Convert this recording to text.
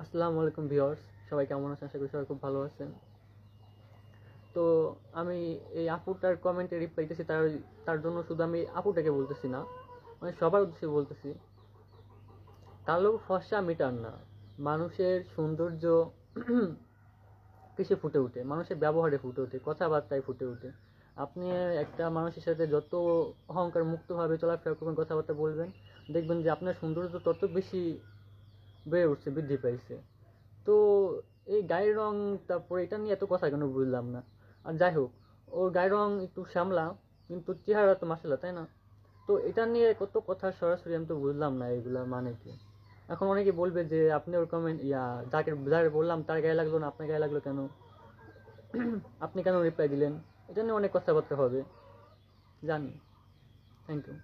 আসসালামু আলাইকুম ভিউয়ার্স, সবাই কেমন আছেন? আশা করি সবাই খুব ভালো আছেন। তো আমি এই আপুটার কমেন্টে রিপ্লাই দিতেছি, তার তার জন্য শুধু আমি আপুটাকে বলতেছি না, মানে সবার উদ্দেশ্যে বলতেছি, কালো ফর্সা মিটার না। মানুষের সৌন্দর্য কিসে ফুটে ওঠে? মানুষের ব্যবহারে ফুটে ওঠে, কথাবার্তায় ফুটে ওঠে। আপনি একটা মানুষের সাথে যত অহংকার মুক্তভাবে চলাফেরা করবেন, কথাবার্তা বলবেন, দেখবেন যে আপনার সৌন্দর্য তত বেশি বেড়ে উঠছে, বৃদ্ধি পাইছে। তো এই গায়ের রং, তারপরে এটা নিয়ে এত কথা কেন বুঝলাম না। আর যাই হোক, ওর গায়ের রং একটু শ্যামলা, কিন্তু চেহারা তো মাসাল্লাহ, তাই না? তো এটা নিয়ে কত কথা সরাসরি আমি তো বুঝলাম না এগুলা মানে কি। এখন অনেকে বলবে যে আপনি ওর কমেন্ট যাকে বললাম তার গায়ে লাগলো না, আপনার গায়ে লাগলো কেন? আপনি কেন রিপ্লাই দিলেন? এটা নিয়ে অনেক কথাবার্তা হবে, জানি। Thank you.